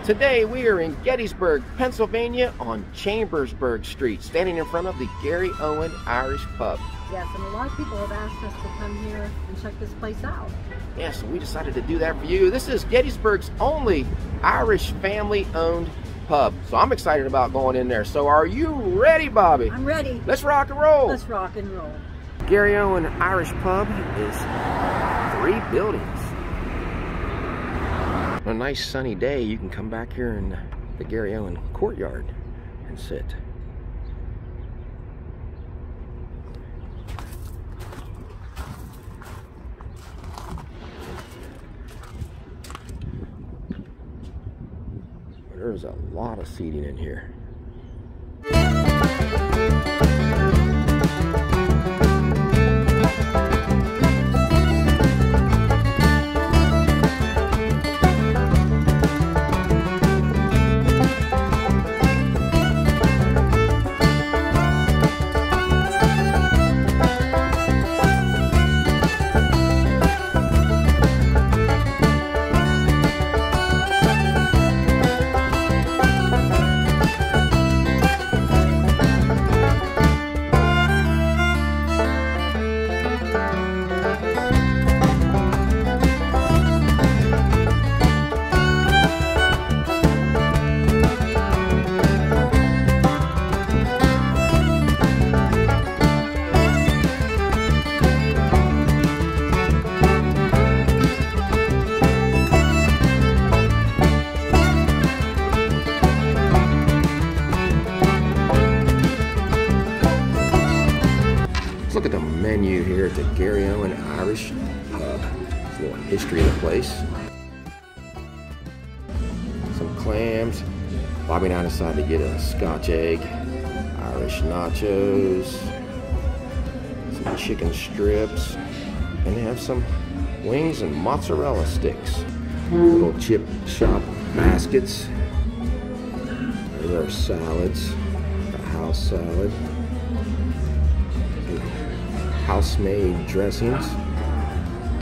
Today we are in Gettysburg, Pennsylvania on Chambersburg Street, standing in front of the Garryowen Irish Pub. Yes, and a lot of people have asked us to come here and check this place out. Yeah, so we decided to do that for you. This is Gettysburg's only Irish family-owned pub. So I'm excited about going in there. So are you ready, Bobby? I'm ready. Let's rock and roll. Let's rock and roll. Garryowen Irish Pub is 3 buildings. On a nice sunny day, you can come back here in the Garryowen courtyard and sit. There's a lot of seating in here. Look at the menu here at the Garryowen Irish Pub. A little history of the place. Some clams. Bobby and I decided to get a Scotch egg, Irish nachos, some chicken strips, and they have some wings and mozzarella sticks. Little chip shop baskets. There are salads, a house salad. House-made dressings,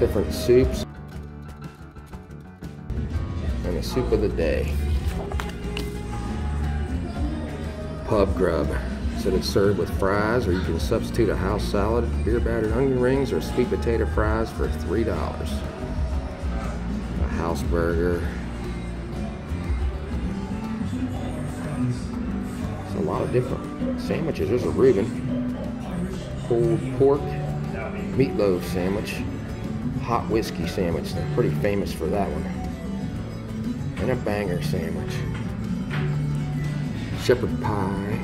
different soups, and the soup of the day. Pub grub. So it's served with fries, or you can substitute a house salad, beer battered onion rings, or sweet potato fries for $3. A house burger. It's a lot of different sandwiches. There's a Reuben. Pulled pork, meatloaf sandwich, hot whiskey sandwich. They're pretty famous for that one. And a banger sandwich. Shepherd pie.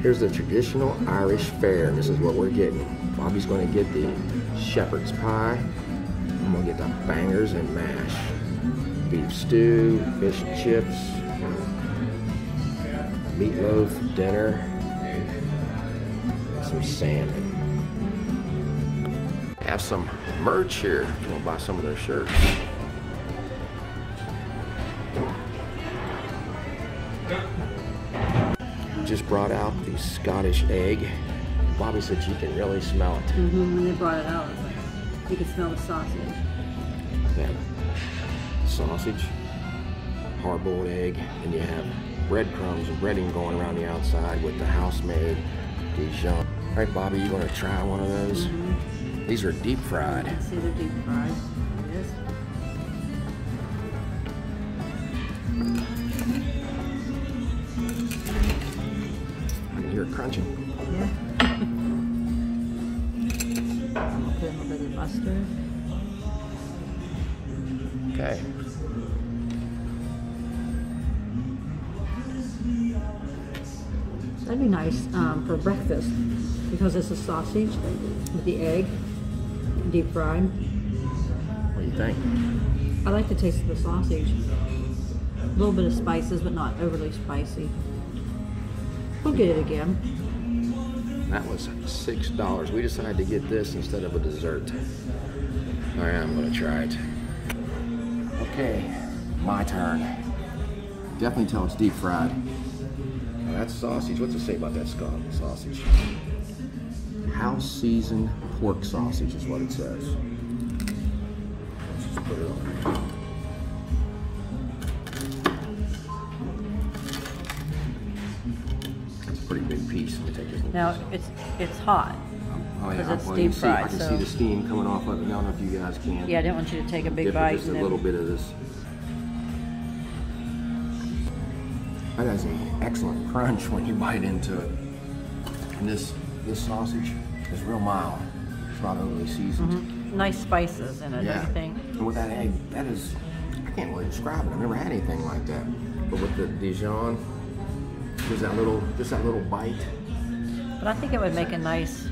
Here's the traditional Irish fare. This is what we're getting. Bobby's going to get the shepherd's pie. I'm going to get the bangers and mash. Beef stew, fish and chips, meatloaf dinner. Some salmon. Have some merch here. If you want to buy some of their shirts. Just brought out the Scottish egg. Bobby said you can really smell it. When they brought it out, it was like, you could smell the sausage. They have sausage, hard-boiled egg, and you have breadcrumbs and breading going around the outside with the house-made Dijon. All right, Bobby, you want to try one of those? These are deep fried. I see they're deep fried. Yes. I can hear it crunching. Yeah. I'll put in a little bit of mustard. Okay. That'd be nice for breakfast because it's a sausage with the egg, deep fried. What do you think? I like the taste of the sausage. A little bit of spices, but not overly spicy. We'll get it again. That was $6. We decided to get this instead of a dessert. All right, I'm gonna try it. Okay, my turn. Definitely tell it's deep fried. Now that's sausage. What's it say about that sausage? House seasoned pork sausage is what it says. Let's just put it on. Now it's hot. Oh yeah, Because it's well, deep fried. I can see the steam coming off of it. I don't know if you guys can. Yeah, I didn't want you to take a big Give it bite. just a little bit of this. That has an excellent crunch when you bite into it. And this sausage is real mild. It's not overly seasoned. Nice spices in it, Yeah. don't you think? And with that egg, that is, I can't really describe it. I've never had anything like that. But with the Dijon, there's that little bite. But I think it would make a nice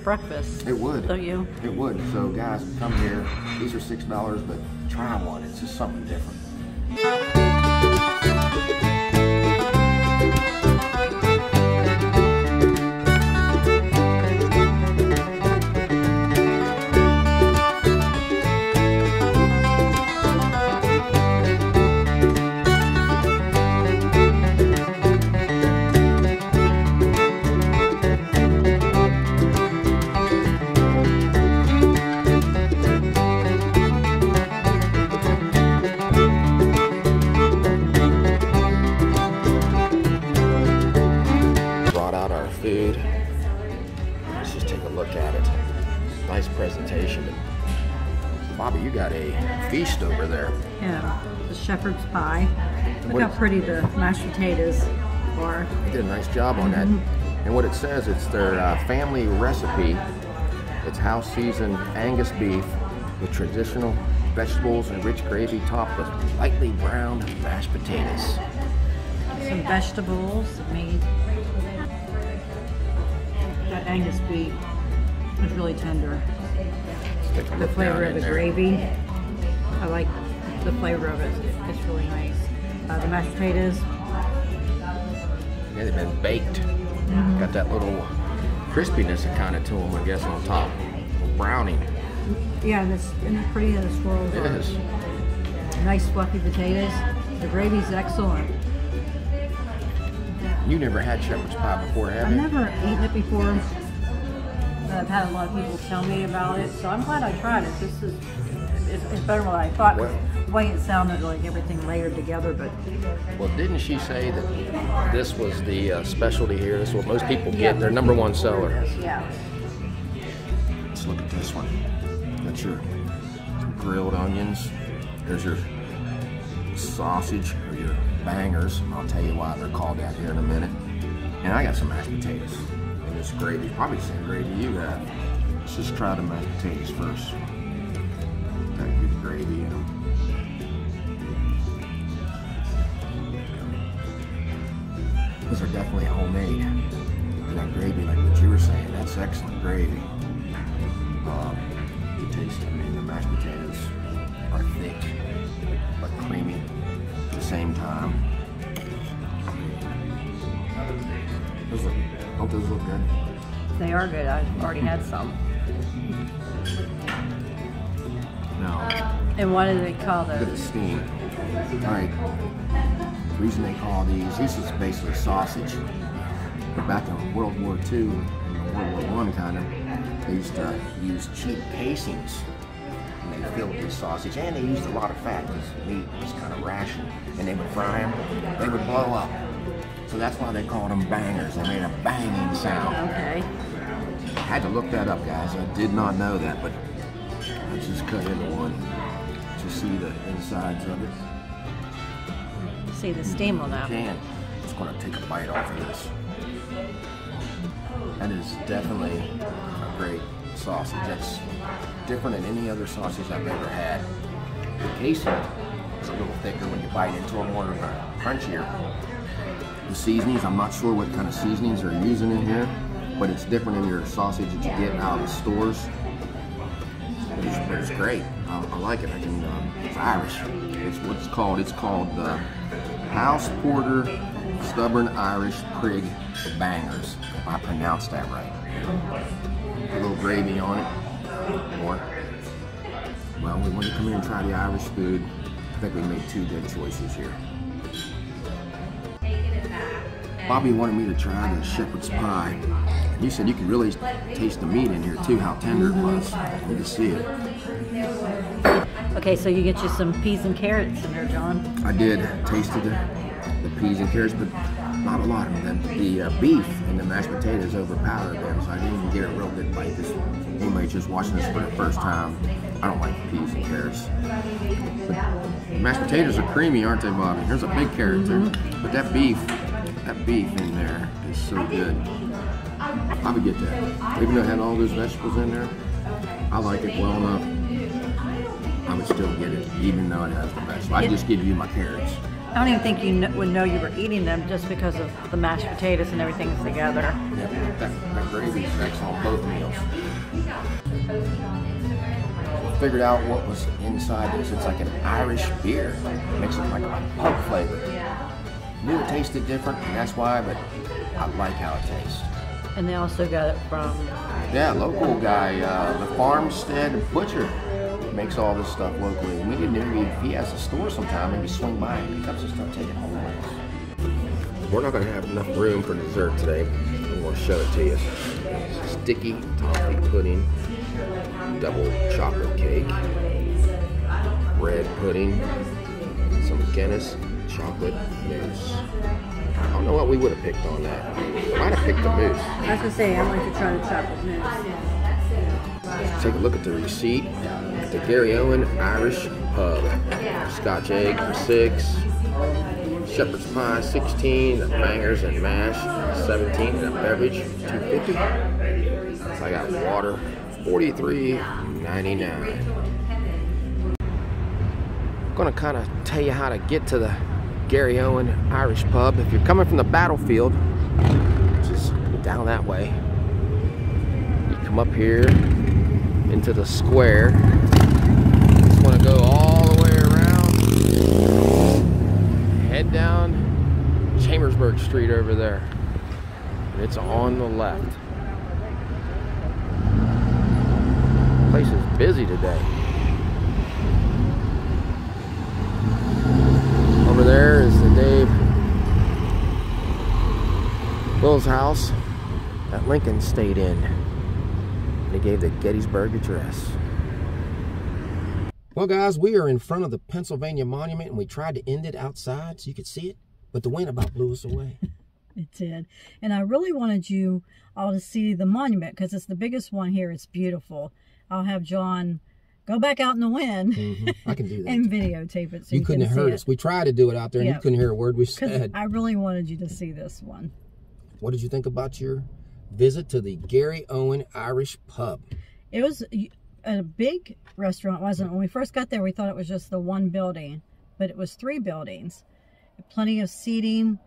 breakfast. It would. Don't you? It would. So guys, come here. These are $6, but try one. It's just something different. Food. Let's just take a look at it. Nice presentation. Bobby, you got a feast over there. Yeah, the shepherd's pie. Look how pretty the mashed potatoes are. They did a nice job on that. And what it says, it's their family recipe. It's house seasoned Angus beef with traditional vegetables and rich gravy topped with lightly browned mashed potatoes. Some vegetables made. That Angus beef is really tender. Let's take a The look flavor down of in the there. gravy, I like the flavor of it. It's really nice. The mashed potatoes. Yeah, they've been baked. Got that little crispiness kind of to them, I guess, on top. Browning. Yeah, and it's pretty and the swirls. It is. Nice fluffy potatoes. The gravy's excellent. You never had shepherd's pie before, have I've you? never eaten it before, but I've had a lot of people tell me about it, so I'm glad I tried it. It's better than what I thought. Well- The way it sounded, like everything layered together, but Well, didn't she say that this was the specialty here? This is what most people get. Their number one seller. yeah. Let's look at this one. Got your grilled onions. There's your sausage or your bangers. I'll tell you why they're called that here in a minute. And I got some mashed potatoes and this gravy. Probably the same gravy you got. Let's just try the mashed potatoes first. Got good gravy in them. These are definitely homemade. And that gravy, like what you were saying, that's excellent gravy. You taste it. I mean, the mashed potatoes are thick but creamy at the same time. Don't those look good? They are good. I've already had some. No. And what do they call Look at the those? steam. Alright. The reason they call this is basically sausage. But back in World War II, and World War I kind of, they used to use cheap casings. And they filled with sausage, and they used a lot of fat because meat was kind of rationed. And they would fry them, they would blow up. So that's why they called them bangers. They made a banging sound. Okay. I had to look that up, guys. I did not know that, but let's just cut into one to see the insides of it. See the steam on that. Can. Just going to take a bite off of this. That is definitely a great sausage. That's different than any other sausage I've ever had. The casing is a little thicker when you bite into it, more of a crunchier. The seasonings, I'm not sure what kind of seasonings they're using in here, but it's different than your sausage that you get out of the stores. But it's great. I like it. It's Irish. It's what it's called. It's called the House Porter Stubborn Irish Prig Bangers. If I pronounced that right. A little gravy on it. More. Well, we want to come here and try the Irish food. I think we made two good choices here. Bobby wanted me to try the shepherd's pie. He said you could really taste the meat in here too, how tender it was. You can see it. Okay, so you get you some peas and carrots in there, John. I did tasted the peas and carrots, but not a lot of them. The beef and the mashed potatoes overpowered them, so I didn't even get a real good bite. This anybody just watching this for the first time, I don't like peas and carrots. But mashed potatoes are creamy, aren't they, Bobby? There's a big carrot too, but that beef in there is so good. I would get that, even though it had all those vegetables in there. I like it well enough. I would still get it, even though it has the vegetables. I'd just give you my carrots. I don't even think you would know you were eating them just because of the mashed potatoes and everything's together. Yep, that gravy affects on both meals. Figured out what was inside this. It's like an Irish beer. It makes it like a pub flavor. Knew it tasted different, and that's why, but I like how it tastes. And they also got it from... Yeah, local guy, the Farmstead Butcher makes all this stuff locally. We didn't know if he has a store sometime, maybe swing by and pick up some stuff, take it home with us. We're not going to have enough room for dessert today. I'm going to show it to you. Sticky toffee pudding, double chocolate cake, bread pudding, some Guinness chocolate mousse. I don't know what we would have picked on that. Might have picked the mousse. I was going to say, I like to try the chocolate mousse. Take a look at the receipt. The Garryowen Irish Pub. Scotch egg for $6. Shepherd's pie 16. The bangers and mash 17. And a beverage $2.50. So I got water $43.99. I'm gonna kind of tell you how to get to the Garryowen Irish Pub. If you're coming from the battlefield, which is down that way, you come up here into the square. Just want to go all the way around, head down Chambersburg Street over there, and it's on the left. The place is busy today. Over there is the Dave Will's house that Lincoln stayed in. They gave the Gettysburg Address. Well, guys, we are in front of the Pennsylvania Monument, and we tried to end it outside so you could see it, but the wind about blew us away. It did. And I really wanted you all to see the monument because it's the biggest one here. It's beautiful. I'll have John go back out in the wind. I can do that. And videotape it so you couldn't have heard us. We tried to do it out there, and you couldn't hear a word we said. I really wanted you to see this one. What did you think about your visit to the Garryowen Irish Pub? It was a big restaurant, wasn't it? When we first got there, we thought it was just the one building, but it was 3 buildings. Plenty of seating.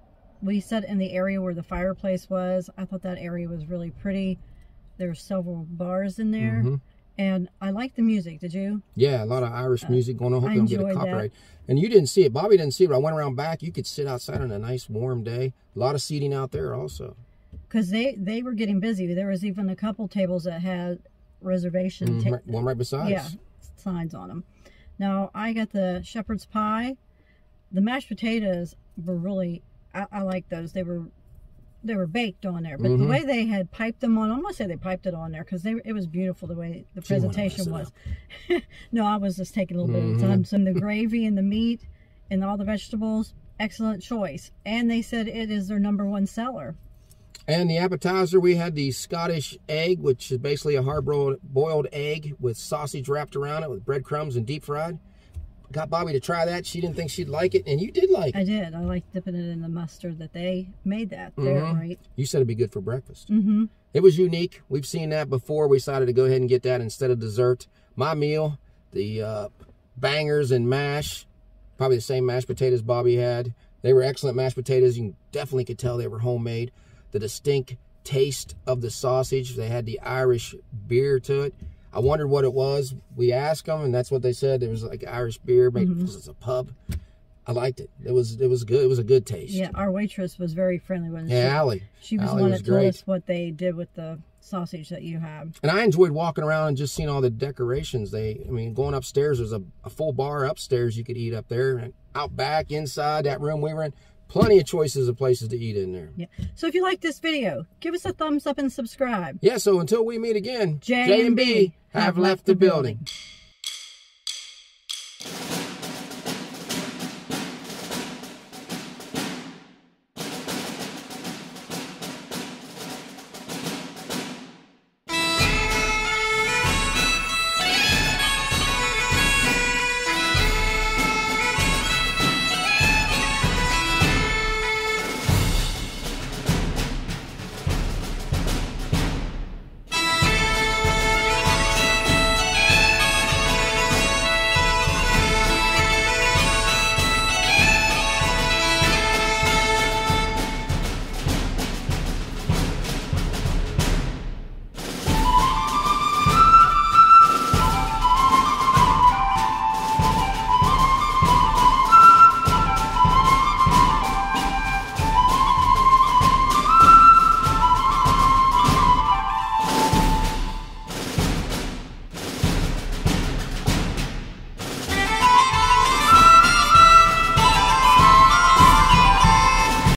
We sat in the area where the fireplace was. I thought that area was really pretty. There were several bars in there. And I liked the music. Did you? Yeah, a lot of Irish music going on. Hope they don't get a copyright. And you didn't see it. Bobby didn't see it, but I went around back. You could sit outside on a nice warm day. A lot of seating out there also. Because they were getting busy. There was even a couple tables that had reservation. One right beside us. Yeah, signs on them. Now, I got the shepherd's pie. The mashed potatoes were really, I like those. They were baked on there. But the way they had piped them on, I'm going to say they piped it on there because it was beautiful the way the presentation was. No, I was just taking a little bit of time. So the gravy and the meat and all the vegetables, excellent choice. And they said it is their #1 seller. And the appetizer, we had the Scottish egg, which is basically a hard-boiled egg with sausage wrapped around it with breadcrumbs and deep fried. Got Bobby to try that. She didn't think she'd like it, and you did like it. I did. I liked dipping it in the mustard that they made that. They're great. You said it'd be good for breakfast. It was unique. We've seen that before. We decided to go ahead and get that instead of dessert. My meal, the bangers and mash, probably the same mashed potatoes Bobby had. They were excellent mashed potatoes. You definitely could tell they were homemade. The distinct taste of the sausage. They had the Irish beer to it. I wondered what it was. We asked them, and that's what they said. It was like Irish beer, maybe because it's a pub. I liked it. It was good. It was a good taste. Yeah, our waitress was very friendly, wasn't she? Yeah, Allie. She was the one that told us what they did with the sausage that you have. And I enjoyed walking around and just seeing all the decorations. I mean, going upstairs, there's a full bar upstairs you could eat up there, and out back, inside that room we were in. Plenty of choices of places to eat in there. Yeah. So if you like this video, give us a thumbs up and subscribe. Yeah, so until we meet again, J and B have left the building.